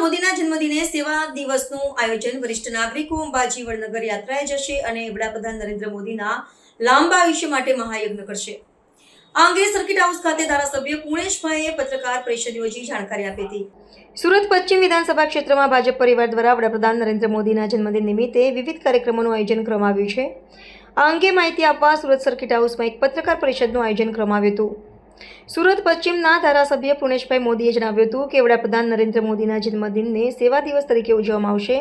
મોદીના જન્મદિને સેવા દિવસનું આયોજન વરિષ્ઠ નાગરિકો અંબાજી વડનગર યાત્રાએ જશે અને વડાપ્રધાન નરેન્દ્ર મોદીના લાંબા આયુષ્ય માટે મહાયજ્ઞ કરશે। આ અંગે સર્કિટ હાઉસ ખાતે ધારાસભ્ય પુણેશભાઈએ પત્રકાર પરિષદ યોજી જાણકારી આપી હતી। સુરત પશ્ચિમ વિધાનસભા ક્ષેત્રમાં ભાજપ પરિવાર દ્વારા વડાપ્રધાન નરેન્દ્ર મોદીના જન્મદિન નિમિત્તે વિવિધ કાર્યક્રમોનું આયોજન કરવામાં આવ્યું છે। આ અંગે માહિતી આપવા સુરત સર્કિટ હાઉસમાં એક પત્રકાર પરિષદનું આયોજન કરવામાં આવ્યું હતું। સુરત પશ્ચિમના ધારાસભ્ય પુણેશભાઈ મોદીએ જણાવ્યું હતું કે વડાપ્રધાન નરેન્દ્ર મોદીના જન્મદિનને સેવા દિવસ તરીકે ઉજવવામાં આવશે।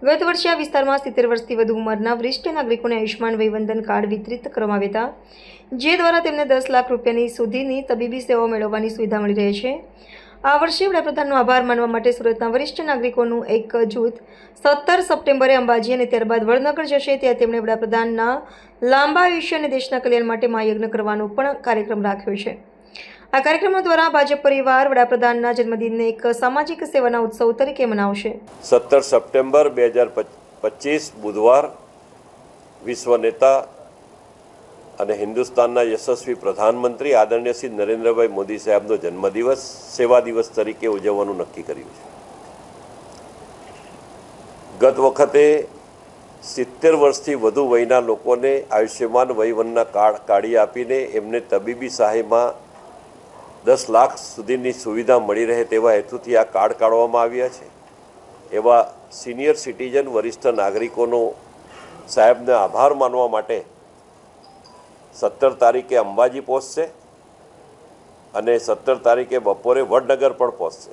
ગત વર્ષે આ વિસ્તારમાં 70 વર્ષથી વધુ ઉંમરના વરિષ્ઠ નાગરિકોને આયુષ્માન વયવંદન કાર્ડ વિતરિત કરવામાં આવ્યા હતા, જે દ્વારા તેમને 10 લાખ રૂપિયાની સુધીની તબીબી સેવાઓ મેળવવાની સુવિધા મળી રહી છે। આ વર્ષે વડાપ્રધાનનો આભાર માનવા માટે સુરતના વરિષ્ઠ નાગરિકોનું એક જૂથ 17 સપ્ટેમ્બરે અંબાજી અને ત્યારબાદ વડનગર જશે, ત્યાં તેમણે વડાપ્રધાનના લાંબા આયુષ્ય અને દેશના કલ્યાણ માટે મહાયજ્ઞ કરવાનો પણ કાર્યક્રમ રાખ્યો છે। આ કાર્યક્રમો દ્વારા ભાજપ પરિવાર વડાપ્રધાનના જન્મદિનને એક સામાજિક સેવાના ઉત્સવ તરીકે મનાવશે। 17 સપ્ટેમ્બર 2025 બુધવાર વિશ્વ નેતા અને હિન્દુસ્તાનના યશસ્વી પ્રધાનમંત્રી આદરણીય શ્રી નરેન્દ્રભાઈ મોદી સાહેબનો જન્મદિવસ સેવા દિવસ તરીકે ઉજવવાનું નક્કી કર્યું છે। ગત વખતે 70 વર્ષથી વધુ વયના લોકોને આયુષ્યમાન વયવંદનના કાર્ડ કાઢી આપીને એમને તબીબી સહાયમાં 10 લાખ સુધીની સુવિધા મળી રહે તેવા હેતુથી આ કાર્ડ કાઢવામાં આવ્યા છે। એવા સિનિયર સિટીઝન વરિષ્ઠ નાગરિકોનો સાહેબને આભાર માનવા માટે 17 તારીખે અંબાજી પહોંચશે અને 17 તારીખે બપોરે વડનગર પણ પહોંચશે।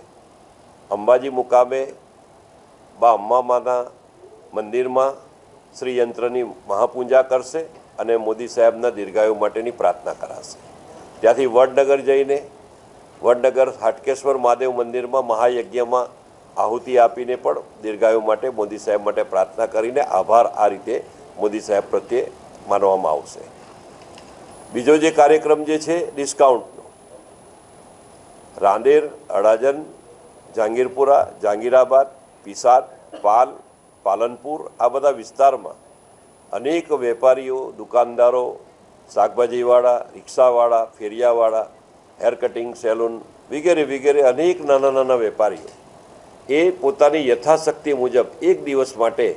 અંબાજી મુકામે બા અંબામાના મંદિરમાં શ્રીયંત્રની મહાપૂજા કરશે અને મોદી સાહેબના દીર્ઘાયુ માટેની પ્રાર્થના કરાશે। ત્યાંથી વડનગર જઈને વડનગર હાટકેશ્વર મહાદેવ મંદિરમાં મહાયજ્ઞમાં આહુતિ આપીને પણ દીર્ઘાયુ માટે મોદી સાહેબ માટે પ્રાર્થના કરીને આભાર આ રીતે મોદી સાહેબ પ્રત્યે માનવામાં આવશે। બીજો જે કાર્યક્રમ જે છે ડિસ્કાઉન્ટનો, રાંદેર, અડાજણ, જહાંગીરપુરા, જહાંગીરાબાદ, પિસાદ, પાલ, પાલનપુર આ બધા વિસ્તારમાં અનેક વેપારીઓ, દુકાનદારો, શાકભાજીવાળા, રિક્ષાવાળા, ફેરિયાવાળા, હેર કટિંગ સેલૂન વગેરે વગેરે અનેક નાના નાના વેપારીઓ એ પોતાની યથાશક્તિ મુજબ એક દિવસ માટે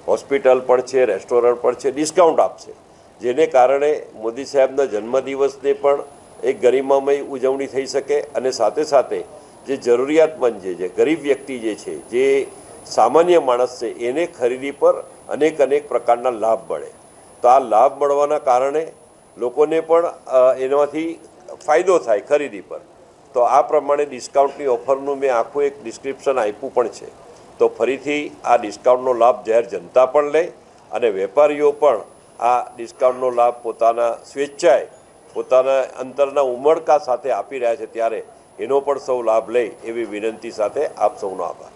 હોસ્પિટલ પણ છે, રેસ્ટોરન્ટ પણ છે, ડિસ્કાઉન્ટ આપશે, જેને કારણે મોદી સાહેબના જન્મદિવસને પણ એક ગરિમામય ઉજવણી થઈ શકે અને સાથે સાથે જે જરૂરિયાતમંદ જે ગરીબ વ્યક્તિ જે છે, જે સામાન્ય માણસ છે, એને ખરીદી પર અનેક પ્રકારના લાભ મળે। તો આ લાભ મળવાના કારણે લોકોને પણ એનાથી ફાયદો થાય ખરીદી પર। તો આ પ્રમાણે ડિસ્કાઉન્ટની ઓફરનું મેં આખું એક ડિસ્ક્રિપ્શન આપ્યું પણ છે। તો ફરીથી આ ડિસ્કાઉન્ટનો લાભ જાહેર જનતા પણ લે અને વેપારીઓ પણ આ ડિસ્કાઉન્ટનો લાભ પોતાના સ્વેચ્છાએ પોતાના અંતરના ઉમળકા સાથે આપી રહ્યા છે, ત્યારે એનો પણ સૌ લાભ લે એવી વિનંતી સાથે આપ સૌનો આભાર।